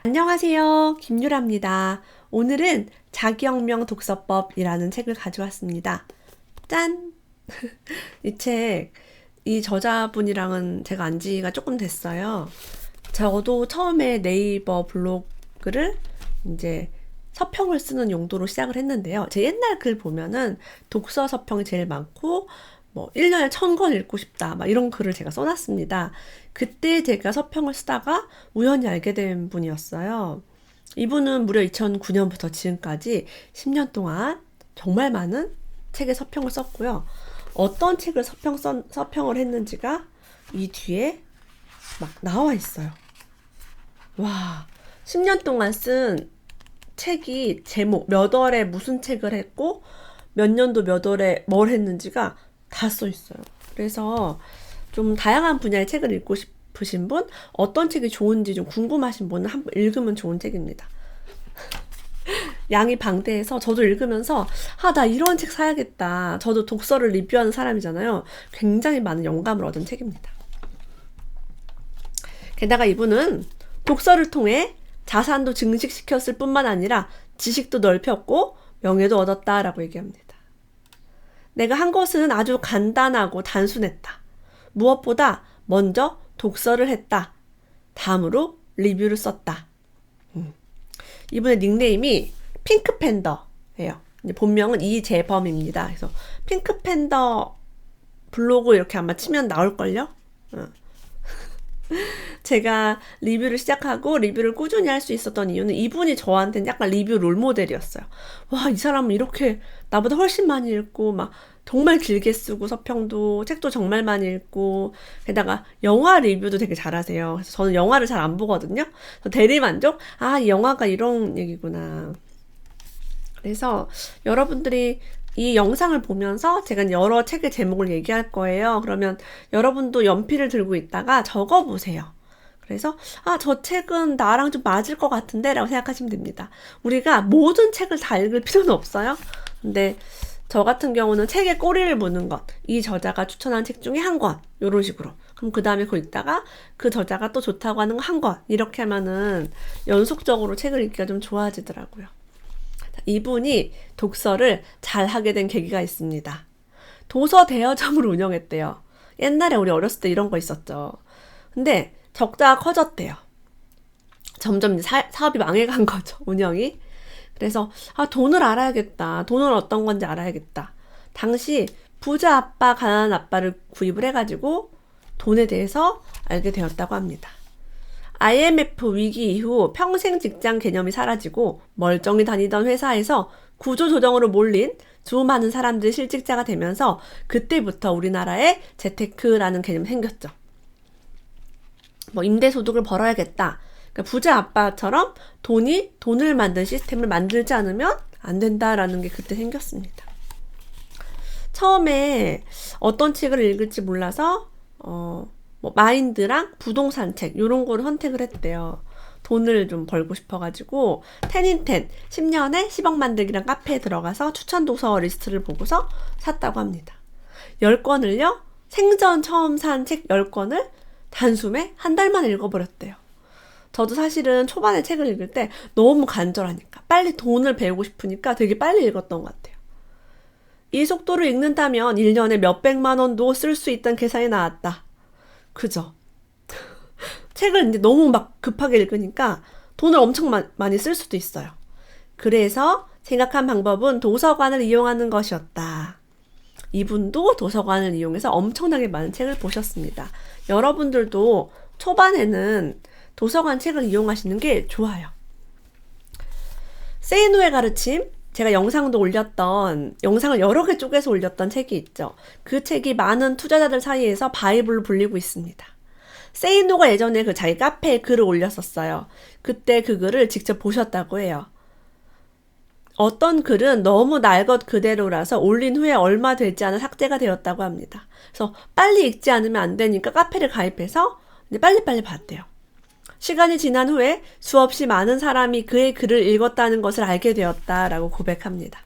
안녕하세요. 김유라입니다. 오늘은 자기혁명 독서법이라는 책을 가져왔습니다. 짠! 이 책, 이 저자분이랑은 제가 안 지가 조금 됐어요. 저도 처음에 네이버 블로그를 이제 서평을 쓰는 용도로 시작을 했는데요. 제 옛날 글 보면은 독서 서평이 제일 많고, 1년에 1000권 읽고 싶다. 막 이런 글을 제가 써놨습니다. 그때 제가 서평을 쓰다가 우연히 알게 된 분이었어요. 이분은 무려 2009년부터 지금까지 10년 동안 정말 많은 책의 서평을 썼고요. 어떤 책을 서평을 했는지가 이 뒤에 막 나와 있어요. 와, 10년 동안 쓴 책이 제목, 몇 월에 무슨 책을 했고, 몇 년도 몇 월에 뭘 했는지가 다 써 있어요. 그래서 좀 다양한 분야의 책을 읽고 싶으신 분, 어떤 책이 좋은지 좀 궁금하신 분은 한번 읽으면 좋은 책입니다. 양이 방대해서 저도 읽으면서 나 이런 책 사야겠다. 저도 독서를 리뷰하는 사람이잖아요. 굉장히 많은 영감을 얻은 책입니다. 게다가 이분은 독서를 통해 자산도 증식시켰을 뿐만 아니라 지식도 넓혔고 명예도 얻었다라고 얘기합니다. 내가 한 것은 아주 간단하고 단순했다. 무엇보다 먼저 독서를 했다. 다음으로 리뷰를 썼다. 이분의 닉네임이 핑크팬더예요. 본명은 이재범입니다. 그래서 핑크팬더 블로그 이렇게 아마 치면 나올걸요? 제가 리뷰를 시작하고 리뷰를 꾸준히 할 수 있었던 이유는 이분이 저한테는 약간 리뷰 롤모델이었어요. 와, 이 사람은 이렇게 나보다 훨씬 많이 읽고 막 정말 길게 쓰고 서평도 책도 정말 많이 읽고 게다가 영화 리뷰도 되게 잘하세요. 그래서 저는 영화를 잘 안 보거든요. 그래서 대리만족? 이 영화가 이런 얘기구나. 그래서 여러분들이 이 영상을 보면서 제가 여러 책의 제목을 얘기할 거예요. 그러면 여러분도 연필을 들고 있다가 적어보세요. 그래서 저 책은 나랑 좀 맞을 것 같은데 라고 생각하시면 됩니다. 우리가 모든 책을 다 읽을 필요는 없어요. 근데 저 같은 경우는 책의 꼬리를 무는 것, 이 저자가 추천한 책 중에 한 권, 이런 식으로. 그럼 그 다음에 그거 읽다가 그 저자가 또 좋다고 하는 거 한 권, 이렇게 하면은 연속적으로 책을 읽기가 좀 좋아지더라고요. 이분이 독서를 잘 하게 된 계기가 있습니다. 도서 대여점을 운영했대요. 옛날에 우리 어렸을 때 이런 거 있었죠. 근데 적자가 커졌대요. 점점 이제 사업이 망해간 거죠, 운영이. 그래서 돈을 알아야겠다. 돈은 어떤 건지 알아야겠다. 당시 부자 아빠, 가난한 아빠를 구입을 해가지고 돈에 대해서 알게 되었다고 합니다. IMF 위기 이후 평생 직장 개념이 사라지고 멀쩡히 다니던 회사에서 구조조정으로 몰린 수많은 사람들이 실직자가 되면서 그때부터 우리나라에 재테크라는 개념이 생겼죠. 임대소득을 벌어야겠다. 그러니까 부자 아빠처럼 돈을 만든 시스템을 만들지 않으면 안 된다라는 게 그때 생겼습니다. 처음에 어떤 책을 읽을지 몰라서 마인드랑 부동산 책 이런 거를 선택을 했대요. 돈을 좀 벌고 싶어가지고 10in10 10년에 10억 만들기랑 카페에 들어가서 추천 도서 리스트를 보고서 샀다고 합니다. 10권을요. 생전 처음 산 책 10권을 단숨에 한 달만 읽어버렸대요. 저도 사실은 초반에 책을 읽을 때 너무 간절하니까 빨리 돈을 배우고 싶으니까 되게 빨리 읽었던 것 같아요. 이 속도로 읽는다면 1년에 몇백만 원도 쓸 수 있다는 계산이 나왔다. 그죠? 책을 이제 너무 막 급하게 읽으니까 돈을 엄청 많이 쓸 수도 있어요. 그래서 생각한 방법은 도서관을 이용하는 것이었다. 이분도 도서관을 이용해서 엄청나게 많은 책을 보셨습니다. 여러분들도 초반에는 도서관 책을 이용하시는 게 좋아요. 세이노의 가르침, 제가 영상을 여러 개 쪼개서 올렸던 책이 있죠. 그 책이 많은 투자자들 사이에서 바이블로 불리고 있습니다. 세이노가 예전에 자기 카페에 글을 올렸었어요. 그때 그 글을 직접 보셨다고 해요. 어떤 글은 너무 날 것 그대로라서 올린 후에 얼마 되지 않아 삭제가 되었다고 합니다. 그래서 빨리 읽지 않으면 안 되니까 카페를 가입해서 빨리빨리 봤대요. 시간이 지난 후에 수없이 많은 사람이 그의 글을 읽었다는 것을 알게 되었다라고 고백합니다.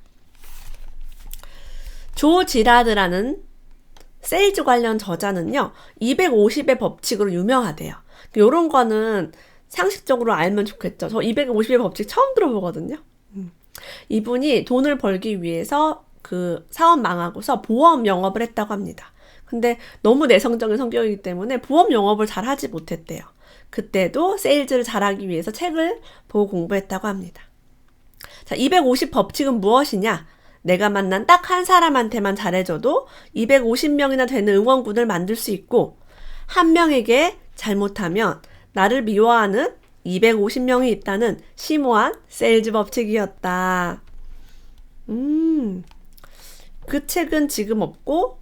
조 지라드라는 세일즈 관련 저자는요, 250의 법칙으로 유명하대요. 이런 거는 상식적으로 알면 좋겠죠. 저 250의 법칙 처음 들어보거든요. 이분이 돈을 벌기 위해서 그 사업 망하고서 보험 영업을 했다고 합니다. 근데 너무 내성적인 성격이기 때문에 보험 영업을 잘 하지 못했대요. 그때도 세일즈를 잘하기 위해서 책을 보고 공부했다고 합니다. 자, 250 법칙은 무엇이냐? 내가 만난 딱 한 사람한테만 잘해줘도 250명이나 되는 응원군을 만들 수 있고, 한 명에게 잘못하면 나를 미워하는 250명이 있다는 심오한 세일즈 법칙이었다. 그 책은 지금 없고,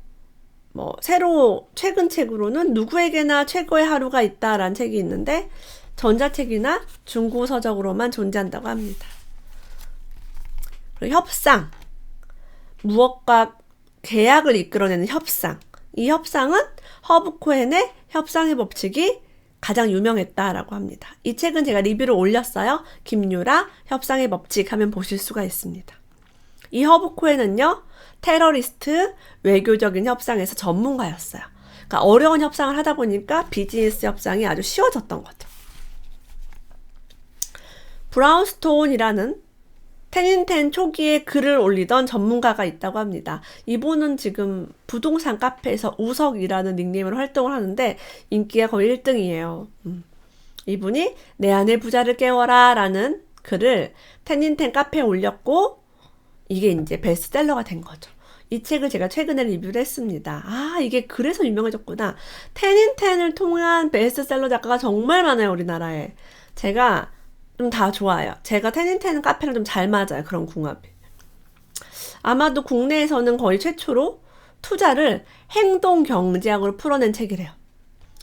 새로 최근 책으로는 누구에게나 최고의 하루가 있다라는 책이 있는데, 전자책이나 중고서적으로만 존재한다고 합니다. 그리고 협상. 무엇과 계약을 이끌어내는 협상. 이 협상은 허브 코헨의 협상의 법칙이 가장 유명했다라고 합니다. 이 책은 제가 리뷰를 올렸어요. 김유라 협상의 법칙 하면 보실 수가 있습니다. 이 허브 코헨은요, 테러리스트 외교적인 협상에서 전문가였어요. 그러니까 어려운 협상을 하다 보니까 비즈니스 협상이 아주 쉬워졌던 거죠. 브라운스톤이라는 텐인텐 초기에 글을 올리던 전문가가 있다고 합니다. 이분은 지금 부동산 카페에서 우석이라는 닉네임으로 활동을 하는데 인기가 거의 1등이에요. 이분이 내 안의 부자를 깨워라 라는 글을 텐인텐 카페에 올렸고, 이게 이제 베스트셀러가 된 거죠. 이 책을 제가 최근에 리뷰를 했습니다. 아, 이게 그래서 유명해졌구나. 텐인텐을 통한 베스트셀러 작가가 정말 많아요, 우리나라에. 제가 좀 다 좋아요. 제가 텐인텐 카페랑 좀 잘 맞아요, 그런 궁합이. 아마도 국내에서는 거의 최초로 투자를 행동 경제학으로 풀어낸 책이래요.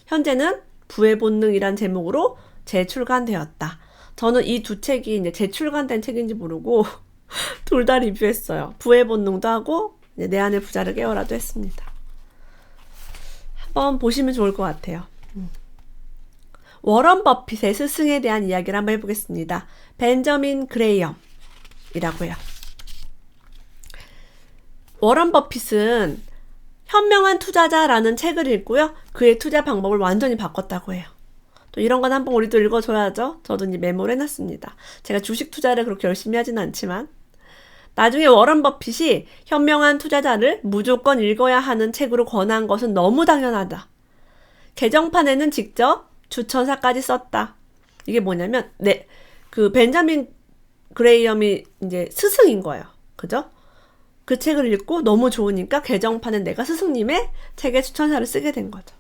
현재는 부의 본능이란 제목으로 재출간되었다. 저는 이 두 책이 이제 재출간된 책인지 모르고 둘 다 리뷰했어요. 부의 본능도 하고 내 안의 부자를 깨워라도 했습니다. 한번 보시면 좋을 것 같아요. 워런 버핏의 스승에 대한 이야기를 한번 해보겠습니다. 벤저민 그레이엄이라고 해요. 워런 버핏은 현명한 투자자라는 책을 읽고요. 그의 투자 방법을 완전히 바꿨다고 해요. 또 이런 건 한번 우리도 읽어줘야죠. 저도 이제 메모를 해놨습니다. 제가 주식 투자를 그렇게 열심히 하진 않지만, 나중에 워런 버핏이 현명한 투자자를 무조건 읽어야 하는 책으로 권한 것은 너무 당연하다. 개정판에는 직접 추천사까지 썼다. 이게 뭐냐면, 그 벤자민 그레이엄이 이제 스승인 거예요. 그죠? 그 책을 읽고 너무 좋으니까 개정판은 내가 스승님의 책에 추천사를 쓰게 된 거죠.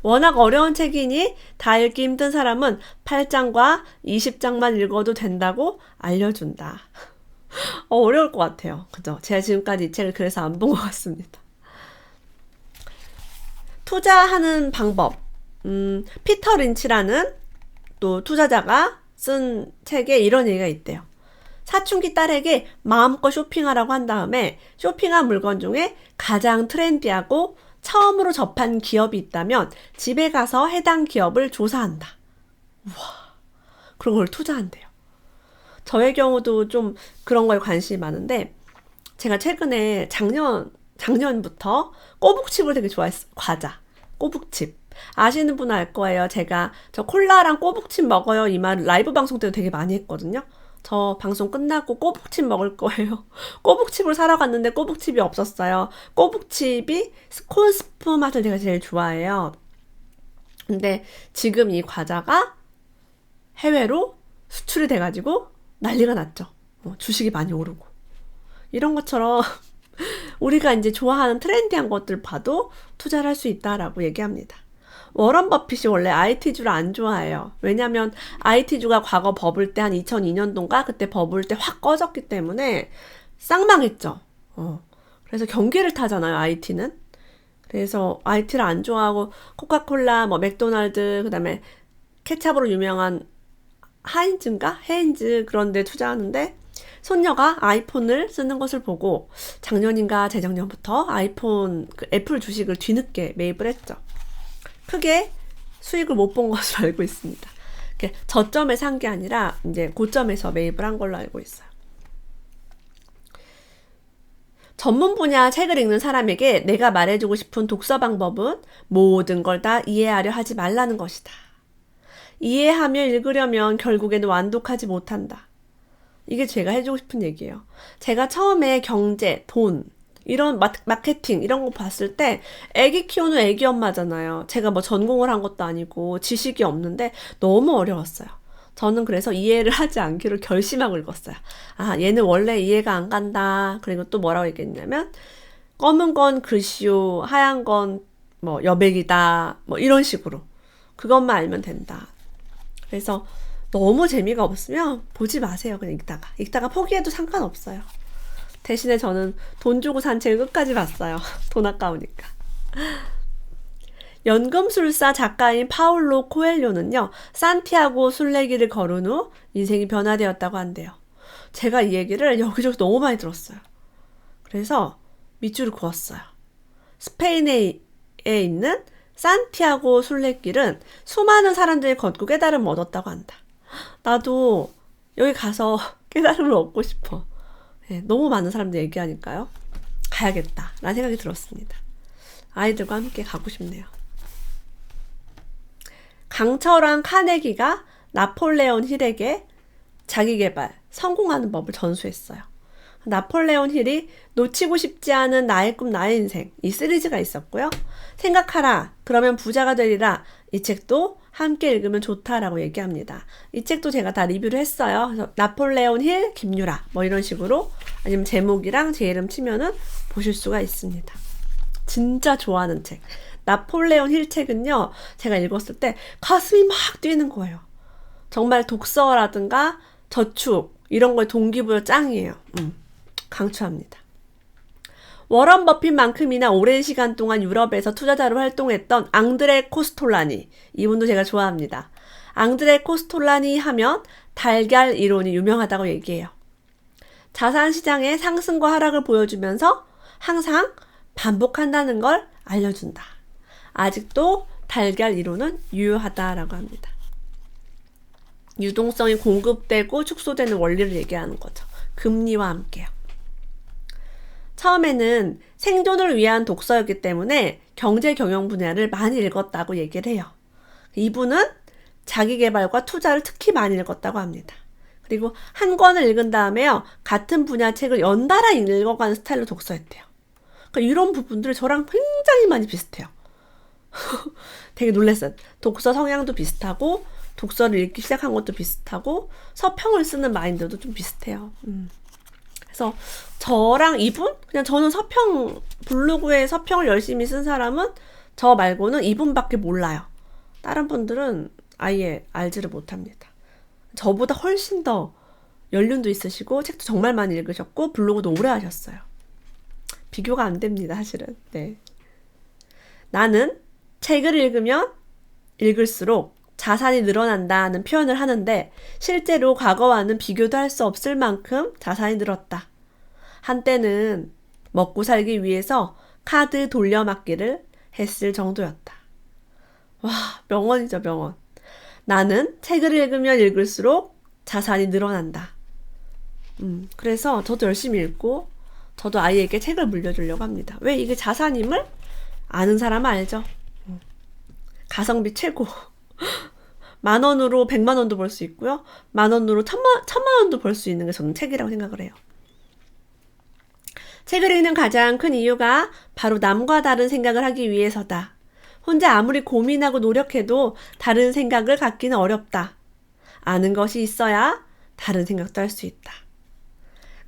워낙 어려운 책이니 다 읽기 힘든 사람은 8장과 20장만 읽어도 된다고 알려준다. 어려울 것 같아요. 그죠? 제가 지금까지 이 책을 그래서 안 본 것 같습니다. 투자하는 방법. 피터 린치라는 또 투자자가 쓴 책에 이런 얘기가 있대요. 사춘기 딸에게 마음껏 쇼핑하라고 한 다음에 쇼핑한 물건 중에 가장 트렌디하고 처음으로 접한 기업이 있다면 집에 가서 해당 기업을 조사한다. 우와, 그런 걸 투자한대요. 저의 경우도 좀 그런 거에 관심이 많은데, 제가 최근에 작년부터 꼬북칩을 되게 좋아했어요. 과자, 꼬북칩. 아시는 분은 알 거예요. 제가 저 콜라랑 꼬북칩 먹어요 이 말 라이브 방송 때도 되게 많이 했거든요. 저 방송 끝나고 꼬북칩 먹을 거예요. 꼬북칩을 사러 갔는데 꼬북칩이 없었어요. 꼬북칩이 콘스프 맛을 제가 제일 좋아해요. 근데 지금 이 과자가 해외로 수출이 돼가지고 난리가 났죠. 주식이 많이 오르고. 이런 것처럼 우리가 이제 좋아하는 트렌디한 것들 봐도 투자를 할 수 있다라고 얘기합니다. 워런 버핏이 원래 IT주를 안 좋아해요. 왜냐면 IT주가 과거 버블 때 한 2002년도인가 그때 버블 때 확 꺼졌기 때문에 쌍망했죠. 그래서 경기를 타잖아요, IT는. 그래서 IT를 안 좋아하고 코카콜라, 맥도날드, 그다음에 케찹으로 유명한 하인즈인가? 헤인즈 그런 데 투자하는데, 손녀가 아이폰을 쓰는 것을 보고 작년인가 재작년부터 아이폰 애플 주식을 뒤늦게 매입을 했죠. 크게 수익을 못 본 것으로 알고 있습니다. 저점에 산 게 아니라 이제 고점에서 매입을 한 걸로 알고 있어요. 전문 분야 책을 읽는 사람에게 내가 말해주고 싶은 독서 방법은 모든 걸 다 이해하려 하지 말라는 것이다. 이해하며 읽으려면 결국에는 완독하지 못한다. 이게 제가 해주고 싶은 얘기예요. 제가 처음에 경제, 돈, 이런 마케팅 이런 거 봤을 때 애기 키우는 애기 엄마잖아요. 제가 뭐 전공을 한 것도 아니고 지식이 없는데 너무 어려웠어요. 저는 그래서 이해를 하지 않기로 결심하고 읽었어요. 아, 얘는 원래 이해가 안 간다. 그리고 또 뭐라고 얘기했냐면 검은 건 글씨요, 하얀 건 뭐 여백이다. 뭐 이런 식으로. 그것만 알면 된다. 그래서 너무 재미가 없으면 보지 마세요. 그냥 읽다가 포기해도 상관없어요. 대신에 저는 돈 주고 산 책을 끝까지 봤어요. 돈 아까우니까. 연금술사 작가인 파울로 코엘료는요, 산티아고 순례길을 걸은 후 인생이 변화되었다고 한대요. 제가 이 얘기를 여기저기 너무 많이 들었어요. 그래서 밑줄을 그었어요. 스페인에 있는 산티아고 순례길은 수많은 사람들이 걷고 깨달음을 얻었다고 한다. 나도 여기 가서 깨달음을 얻고 싶어. 네, 너무 많은 사람들이 얘기하니까요. 가야겠다 라는 생각이 들었습니다. 아이들과 함께 가고 싶네요. 강철한 카네기가 나폴레온 힐에게 자기계발, 성공하는 법을 전수했어요. 나폴레온 힐이 놓치고 싶지 않은 나의 꿈, 나의 인생 이 시리즈가 있었고요. 생각하라, 그러면 부자가 되리라 이 책도 함께 읽으면 좋다라고 얘기합니다. 이 책도 제가 다 리뷰를 했어요. 그래서 나폴레온 힐, 김유라 뭐 이런 식으로 아니면 제목이랑 제 이름 치면은 보실 수가 있습니다. 진짜 좋아하는 책. 나폴레온 힐 책은요, 제가 읽었을 때 가슴이 막 뛰는 거예요. 정말 독서라든가 저축 이런 거에 동기부여 짱이에요. 강추합니다. 워런 버핏만큼이나 오랜 시간 동안 유럽에서 투자자로 활동했던 앙드레 코스톨라니, 이분도 제가 좋아합니다. 앙드레 코스톨라니 하면 달걀 이론이 유명하다고 얘기해요. 자산시장의 상승과 하락을 보여주면서 항상 반복한다는 걸 알려준다. 아직도 달걀 이론은 유효하다라고 합니다. 유동성이 공급되고 축소되는 원리를 얘기하는 거죠. 금리와 함께요. 처음에는 생존을 위한 독서였기 때문에 경제 경영 분야를 많이 읽었다고 얘기를 해요. 이분은 자기계발과 투자를 특히 많이 읽었다고 합니다. 그리고 한 권을 읽은 다음에요, 같은 분야 책을 연달아 읽어가는 스타일로 독서했대요. 그러니까 이런 부분들이 저랑 굉장히 많이 비슷해요. 되게 놀랐어요. 독서 성향도 비슷하고 독서를 읽기 시작한 것도 비슷하고 서평을 쓰는 마인드도 좀 비슷해요. 그래서 저랑 이분? 그냥 저는 서평, 블로그에 서평을 열심히 쓴 사람은 저 말고는 이분밖에 몰라요. 다른 분들은 아예 알지를 못합니다. 저보다 훨씬 더 연륜도 있으시고 책도 정말 많이 읽으셨고 블로그도 오래 하셨어요. 비교가 안 됩니다, 사실은. 네. 나는 책을 읽으면 읽을수록 자산이 늘어난다는 표현을 하는데 실제로 과거와는 비교도 할 수 없을 만큼 자산이 늘었다. 한때는 먹고 살기 위해서 카드 돌려막기를 했을 정도였다. 와, 명언이죠, 명언. 나는 책을 읽으면 읽을수록 자산이 늘어난다. 그래서 저도 열심히 읽고 저도 아이에게 책을 물려주려고 합니다. 왜? 이게 자산임을 아는 사람은 알죠. 가성비 최고. 10,000원으로 100,000원도 벌 수 있고요. 10,000원으로 1,000,000원도 벌 수 있는 게 저는 책이라고 생각을 해요. 책을 읽는 가장 큰 이유가 바로 남과 다른 생각을 하기 위해서다. 혼자 아무리 고민하고 노력해도 다른 생각을 갖기는 어렵다. 아는 것이 있어야 다른 생각도 할 수 있다.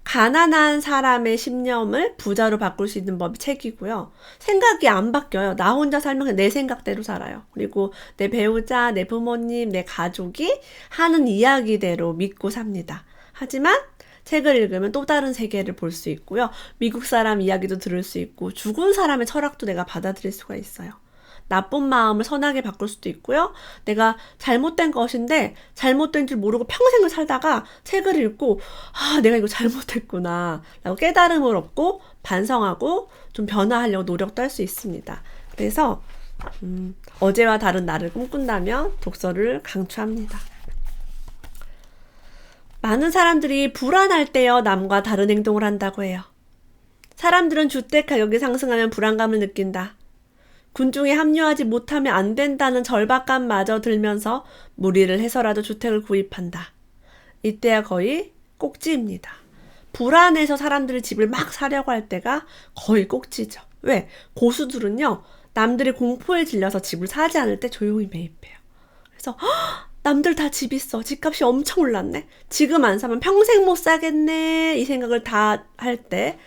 가난한 사람의 신념을 부자로 바꿀 수 있는 법이 책이고요. 생각이 안 바뀌어요. 나 혼자 살면 그냥 내 생각대로 살아요. 그리고 내 배우자, 내 부모님, 내 가족이 하는 이야기대로 믿고 삽니다. 하지만 책을 읽으면 또 다른 세계를 볼 수 있고요. 미국 사람 이야기도 들을 수 있고 죽은 사람의 철학도 내가 받아들일 수가 있어요. 나쁜 마음을 선하게 바꿀 수도 있고요. 내가 잘못된 것인데 잘못된 줄 모르고 평생을 살다가 책을 읽고 아, 내가 이거 잘못했구나 라고 깨달음을 얻고 반성하고 좀 변화하려고 노력도 할 수 있습니다. 그래서 어제와 다른 나를 꿈꾼다면 독서를 강추합니다. 많은 사람들이 불안할 때여 남과 다른 행동을 한다고 해요. 사람들은 주택 가격이 상승하면 불안감을 느낀다. 군중에 합류하지 못하면 안 된다는 절박감마저 들면서 무리를 해서라도 주택을 구입한다. 이때야 거의 꼭지입니다. 불안해서 사람들이 집을 막 사려고 할 때가 거의 꼭지죠. 왜? 고수들은요, 남들이 공포에 질려서 집을 사지 않을 때 조용히 매입해요. 그래서 남들 다 집 있어. 집값이 엄청 올랐네. 지금 안 사면 평생 못 사겠네. 이 생각을 다 할 때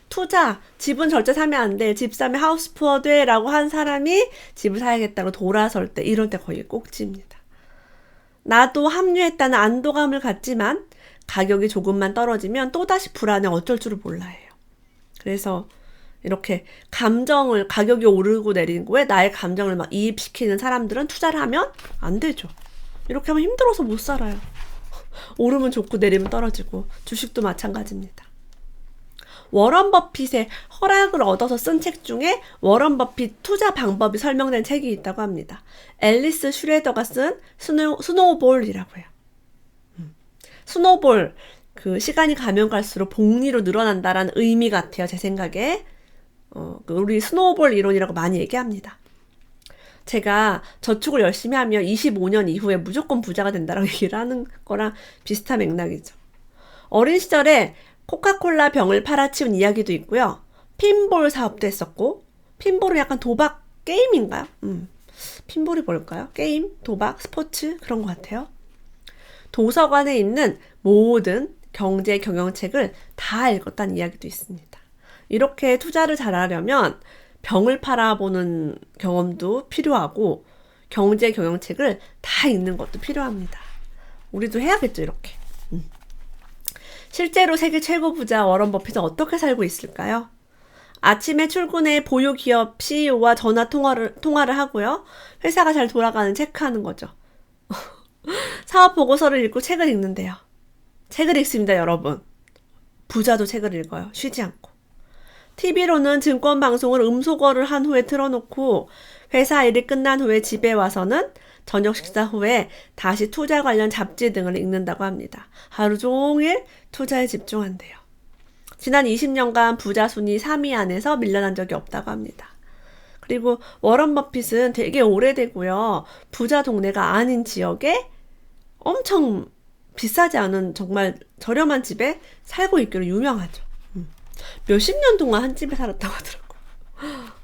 투자, 집은 절대 사면 안 돼. 집 사면 하우스 푸어 돼. 라고 한 사람이 집을 사야겠다고 돌아설 때, 이럴 때 거의 꼭지입니다. 나도 합류했다는 안도감을 갖지만 가격이 조금만 떨어지면 또다시 불안해 어쩔 줄을 몰라 해요. 그래서 이렇게 가격이 오르고 내리는 거에 나의 감정을 막 이입시키는 사람들은 투자를 하면 안 되죠. 이렇게 하면 힘들어서 못 살아요. 오르면 좋고 내리면 떨어지고, 주식도 마찬가지입니다. 워런 버핏의 허락을 얻어서 쓴 책 중에 워런 버핏 투자 방법이 설명된 책이 있다고 합니다. 앨리스 슈레더가 쓴 스노우볼이라고 해요. 스노우볼, 시간이 가면 갈수록 복리로 늘어난다라는 의미 같아요. 제 생각에. 우리 스노우볼 이론이라고 많이 얘기합니다. 제가 저축을 열심히 하면 25년 이후에 무조건 부자가 된다라고 얘기를 하는 거랑 비슷한 맥락이죠. 어린 시절에 코카콜라 병을 팔아치운 이야기도 있고요. 핀볼 사업도 했었고, 핀볼은 약간 도박 게임인가요? 핀볼이 뭘까요? 게임, 도박, 스포츠 그런 것 같아요. 도서관에 있는 모든 경제 경영책을 다 읽었다는 이야기도 있습니다. 이렇게 투자를 잘하려면 병을 팔아보는 경험도 필요하고 경제 경영책을 다 읽는 것도 필요합니다. 우리도 해야겠죠, 이렇게. 실제로 세계 최고 부자 워런 버핏은 어떻게 살고 있을까요? 아침에 출근해 보유 기업 CEO와 전화 통화를 하고요. 회사가 잘 돌아가는 체크하는 거죠. 사업 보고서를 읽고 책을 읽는데요. 책을 읽습니다, 여러분. 부자도 책을 읽어요. 쉬지 않고. TV로는 증권 방송을 음소거를 한 후에 틀어놓고 회사 일이 끝난 후에 집에 와서는 저녁 식사 후에 다시 투자 관련 잡지 등을 읽는다고 합니다. 하루 종일 투자에 집중한대요. 지난 20년간 부자 순위 3위 안에서 밀려난 적이 없다고 합니다. 그리고 워런 버핏은 되게 오래되고요. 부자 동네가 아닌 지역에 엄청 비싸지 않은 정말 저렴한 집에 살고 있기로 유명하죠. 몇십 년 동안 한 집에 살았다고 하더라고요.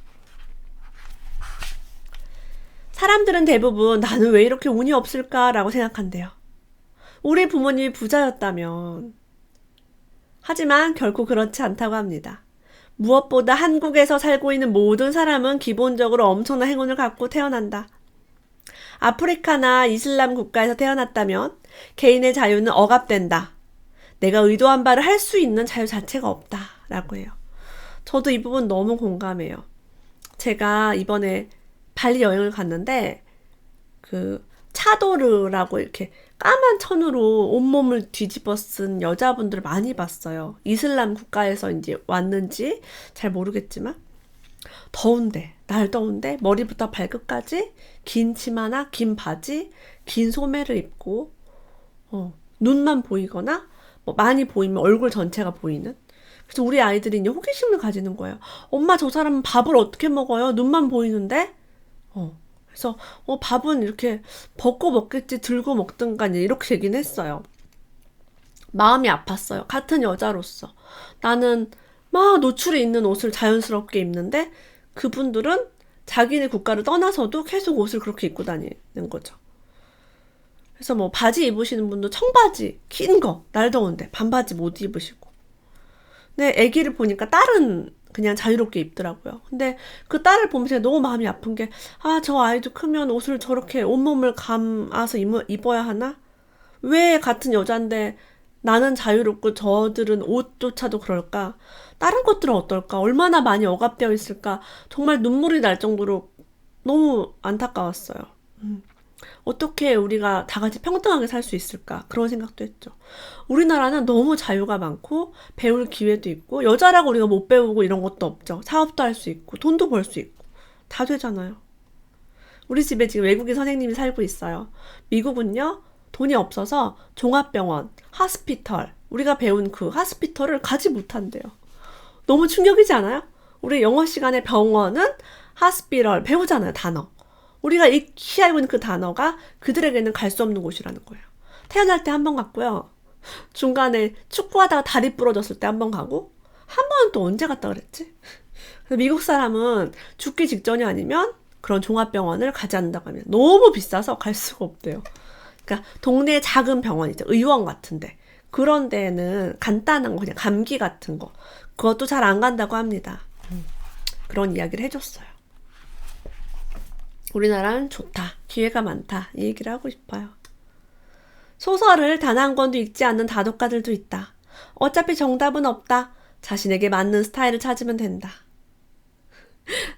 사람들은 대부분 나는 왜 이렇게 운이 없을까라고 생각한대요. 우리 부모님이 부자였다면. 하지만 결코 그렇지 않다고 합니다. 무엇보다 한국에서 살고 있는 모든 사람은 기본적으로 엄청난 행운을 갖고 태어난다. 아프리카나 이슬람 국가에서 태어났다면 개인의 자유는 억압된다. 내가 의도한 바를 할 수 있는 자유 자체가 없다. 라고 해요. 저도 이 부분 너무 공감해요. 제가 이번에 발리 여행을 갔는데 차도르라고 이렇게 까만 천으로 온몸을 뒤집어 쓴 여자분들을 많이 봤어요. 이슬람 국가에서 이제 왔는지 잘 모르겠지만 날 더운데 머리부터 발끝까지 긴 치마나 긴 바지, 긴 소매를 입고 눈만 보이거나 많이 보이면 얼굴 전체가 보이는. 그래서 우리 아이들이 이제 호기심을 가지는 거예요. 엄마, 저 사람은 밥을 어떻게 먹어요? 눈만 보이는데? 그래서 밥은 이렇게 벗고 먹겠지, 들고 먹든가 이렇게 얘기는 했어요. 마음이 아팠어요. 같은 여자로서. 나는 막 노출이 있는 옷을 자연스럽게 입는데 그분들은 자기네 국가를 떠나서도 계속 옷을 그렇게 입고 다니는 거죠. 그래서 바지 입으시는 분도 청바지, 긴 거, 날 더운데 반바지 못 입으시고. 근데 아기를 보니까 딸은 그냥 자유롭게 입더라고요. 근데 그 딸을 보면서 너무 마음이 아픈 게, 저 아이도 크면 옷을 저렇게 온몸을 감아서 입어야 하나? 왜 같은 여잔데 나는 자유롭고 저들은 옷조차도 그럴까? 다른 것들은 어떨까? 얼마나 많이 억압되어 있을까? 정말 눈물이 날 정도로 너무 안타까웠어요. 어떻게 우리가 다 같이 평등하게 살 수 있을까? 그런 생각도 했죠. 우리나라는 너무 자유가 많고 배울 기회도 있고 여자라고 우리가 못 배우고 이런 것도 없죠. 사업도 할 수 있고 돈도 벌 수 있고 다 되잖아요. 우리 집에 지금 외국인 선생님이 살고 있어요. 미국은요, 돈이 없어서 종합병원, 하스피털, 우리가 배운 그 하스피털을 가지 못한대요. 너무 충격이지 않아요? 우리 영어 시간에 병원은 hospital 배우잖아요, 단어. 우리가 익히 알고 있는 그 단어가 그들에게는 갈 수 없는 곳이라는 거예요. 태어날 때 한 번 갔고요. 중간에 축구하다가 다리 부러졌을 때 한 번 가고, 한 번은 또 언제 갔다 그랬지? 그래서 미국 사람은 죽기 직전이 아니면 그런 종합병원을 가지 않는다고 합니다. 너무 비싸서 갈 수가 없대요. 그러니까 동네 작은 병원 있죠. 의원 같은데. 그런 데는 간단한 거, 그냥 감기 같은 거. 그것도 잘 안 간다고 합니다. 그런 이야기를 해줬어요. 우리나라는 좋다. 기회가 많다. 이 얘기를 하고 싶어요. 소설을 단 한 권도 읽지 않는 다독가들도 있다. 어차피 정답은 없다. 자신에게 맞는 스타일을 찾으면 된다.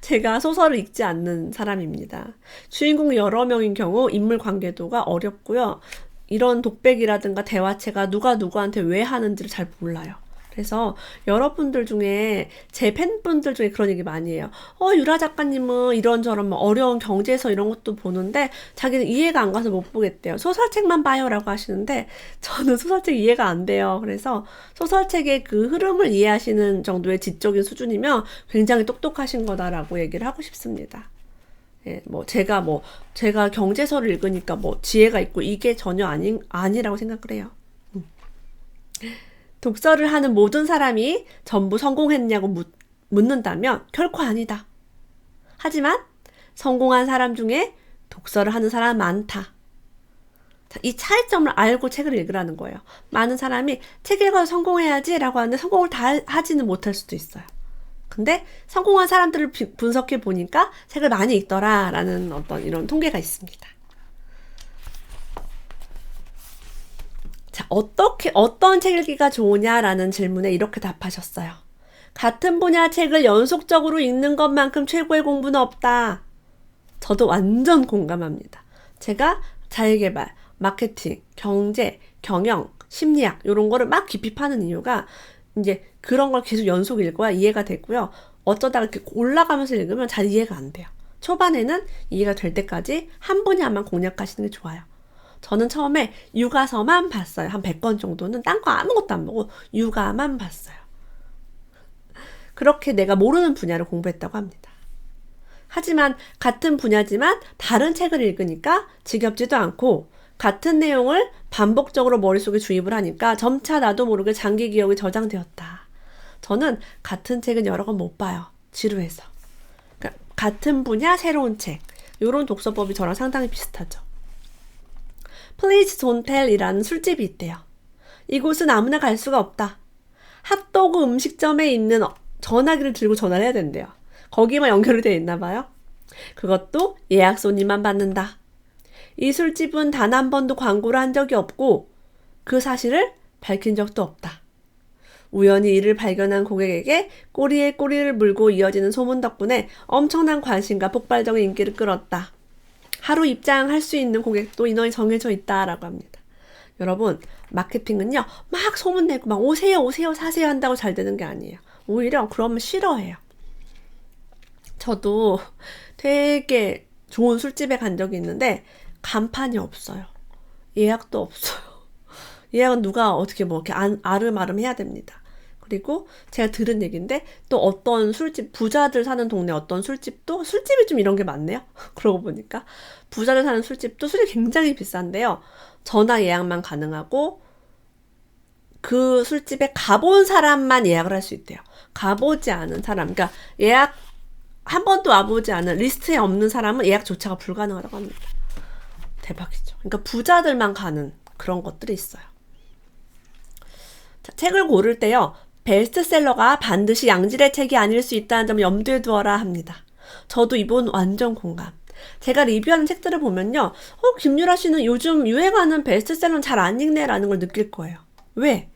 제가 소설을 읽지 않는 사람입니다. 주인공 여러 명인 경우 인물 관계도가 어렵고요. 이런 독백이라든가 대화체가 누가 누구한테 왜 하는지를 잘 몰라요. 그래서 여러분들 중에 제 팬분들 중에 그런 얘기 많이 해요. 유라 작가님은 이런저런 어려운 경제서 이런 것도 보는데 자기는 이해가 안 가서 못 보겠대요. 소설책만 봐요 라고 하시는데 저는 소설책 이해가 안 돼요. 그래서 소설책의 그 흐름을 이해하시는 정도의 지적인 수준이면 굉장히 똑똑하신 거다라고 얘기를 하고 싶습니다. 예, 제가 경제서를 읽으니까 지혜가 있고 이게 전혀 아니라고 생각을 해요. 독서를 하는 모든 사람이 전부 성공했냐고 묻는다면 결코 아니다. 하지만 성공한 사람 중에 독서를 하는 사람은 많다. 자, 이 차이점을 알고 책을 읽으라는 거예요. 많은 사람이 책 읽어서 성공해야지 라고 하는데 성공을 다 하지는 못할 수도 있어요. 근데 성공한 사람들을 분석해 보니까 책을 많이 읽더라 라는 어떤 이런 통계가 있습니다. 자, 어떤 책 읽기가 좋으냐라는 질문에 이렇게 답하셨어요. 같은 분야 책을 연속적으로 읽는 것만큼 최고의 공부는 없다. 저도 완전 공감합니다. 제가 자기계발, 마케팅, 경제, 경영, 심리학 이런 거를 막 깊이 파는 이유가 이제 그런 걸 계속 연속 읽어야 이해가 되고요. 어쩌다가 이렇게 올라가면서 읽으면 잘 이해가 안 돼요. 초반에는 이해가 될 때까지 한 분야만 공략하시는 게 좋아요. 저는 처음에 육아서만 봤어요. 한 100권 정도는 딴 거 아무것도 안 보고 육아만 봤어요. 그렇게 내가 모르는 분야를 공부했다고 합니다. 하지만 같은 분야지만 다른 책을 읽으니까 지겹지도 않고 같은 내용을 반복적으로 머릿속에 주입을 하니까 점차 나도 모르게 장기 기억에 저장되었다. 저는 같은 책은 여러 권 못 봐요. 지루해서. 그러니까 같은 분야 새로운 책. 이런 독서법이 저랑 상당히 비슷하죠. Please don't tell 이라는 술집이 있대요. 이곳은 아무나 갈 수가 없다. 핫도그 음식점에 있는 전화기를 들고 전화를 해야 된대요. 거기만 연결이 되어 있나 봐요. 그것도 예약 손님만 받는다. 이 술집은 단 한 번도 광고를 한 적이 없고 그 사실을 밝힌 적도 없다. 우연히 이를 발견한 고객에게 꼬리에 꼬리를 물고 이어지는 소문 덕분에 엄청난 관심과 폭발적인 인기를 끌었다. 하루 입장할 수 있는 고객도 인원이 정해져 있다라고 합니다. 여러분, 마케팅은요, 막 소문내고 막 오세요, 오세요, 사세요 한다고 잘 되는 게 아니에요. 오히려 그러면 싫어해요. 저도 되게 좋은 술집에 간 적이 있는데 간판이 없어요. 예약도 없어요. 예약은 누가 어떻게 이렇게 아름아름 해야 됩니다. 그리고 제가 들은 얘기인데 또 어떤 술집, 부자들 사는 동네 어떤 술집도 술집이 좀 이런 게 많네요. 그러고 보니까 부자들 사는 술집도 술이 굉장히 비싼데요. 전화 예약만 가능하고 그 술집에 가본 사람만 예약을 할 수 있대요. 가보지 않은 사람, 그러니까 예약 한 번도 와보지 않은 리스트에 없는 사람은 예약조차가 불가능하다고 합니다. 대박이죠. 그러니까 부자들만 가는 그런 것들이 있어요. 자, 책을 고를 때요. 베스트셀러가 반드시 양질의 책이 아닐 수 있다는 점을 염두에 두어라 합니다. 저도 이번 완전 공감. 제가 리뷰하는 책들을 보면요. 김유라 씨는 요즘 유행하는 베스트셀러는 잘 안 읽네 라는 걸 느낄 거예요. 왜?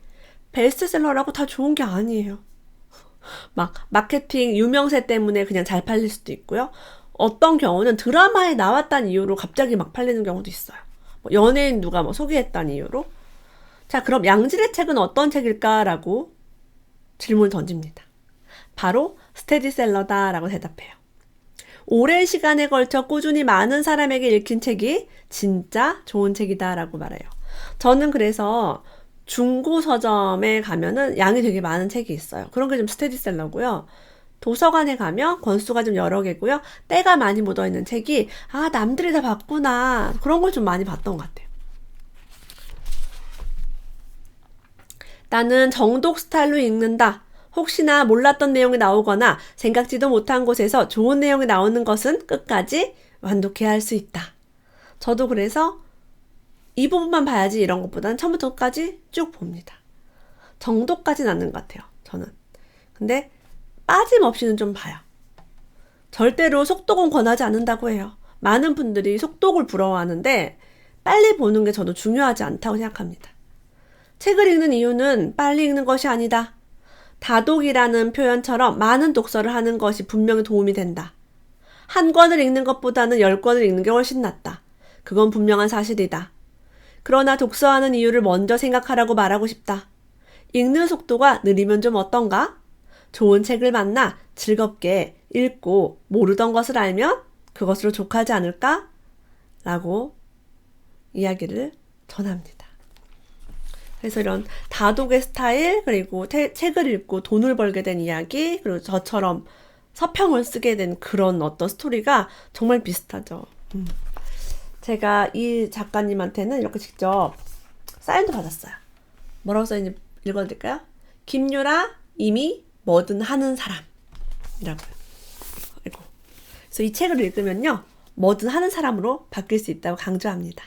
베스트셀러라고 다 좋은 게 아니에요. 막 마케팅 유명세 때문에 그냥 잘 팔릴 수도 있고요. 어떤 경우는 드라마에 나왔다는 이유로 갑자기 막 팔리는 경우도 있어요. 연예인 누가 소개했다는 이유로. 자, 그럼 양질의 책은 어떤 책일까라고 질문을 던집니다. 바로 스테디셀러다라고 대답해요. 오랜 시간에 걸쳐 꾸준히 많은 사람에게 읽힌 책이 진짜 좋은 책이다라고 말해요. 저는 그래서 중고 서점에 가면은 양이 되게 많은 책이 있어요. 그런 게 좀 스테디셀러고요. 도서관에 가면 권수가 좀 여러 개고요. 때가 많이 묻어있는 책이 남들이 다 봤구나. 그런 걸 좀 많이 봤던 것 같아요. 나는 정독 스타일로 읽는다. 혹시나 몰랐던 내용이 나오거나 생각지도 못한 곳에서 좋은 내용이 나오는 것은 끝까지 완독해야 할 수 있다. 저도 그래서 이 부분만 봐야지 이런 것보다는 처음부터 끝까지 쭉 봅니다. 정도까지는 않는 것 같아요. 저는. 근데 빠짐없이는 좀 봐요. 절대로 속독은 권하지 않는다고 해요. 많은 분들이 속독을 부러워하는데 빨리 보는 게 저도 중요하지 않다고 생각합니다. 책을 읽는 이유는 빨리 읽는 것이 아니다. 다독이라는 표현처럼 많은 독서를 하는 것이 분명히 도움이 된다. 한 권을 읽는 것보다는 10권을 읽는 게 훨씬 낫다. 그건 분명한 사실이다. 그러나 독서하는 이유를 먼저 생각하라고 말하고 싶다. 읽는 속도가 느리면 좀 어떤가? 좋은 책을 만나 즐겁게 읽고 모르던 것을 알면 그것으로 족하지 않을까? 라고 이야기를 전합니다. 그래서 이런 다독의 스타일, 그리고 책을 읽고 돈을 벌게 된 이야기, 그리고 저처럼 서평을 쓰게 된 그런 어떤 스토리가 정말 비슷하죠. 제가 이 작가님한테는 이렇게 직접 사인도 받았어요. 뭐라고 써있는지 읽어드릴까요? 김유라, 이미 뭐든 하는 사람이라고요. 그래서 이 책을 읽으면요, 뭐든 하는 사람으로 바뀔 수 있다고 강조합니다.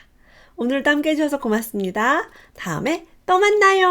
오늘도 함께 해주셔서 고맙습니다. 다음에 또 만나요.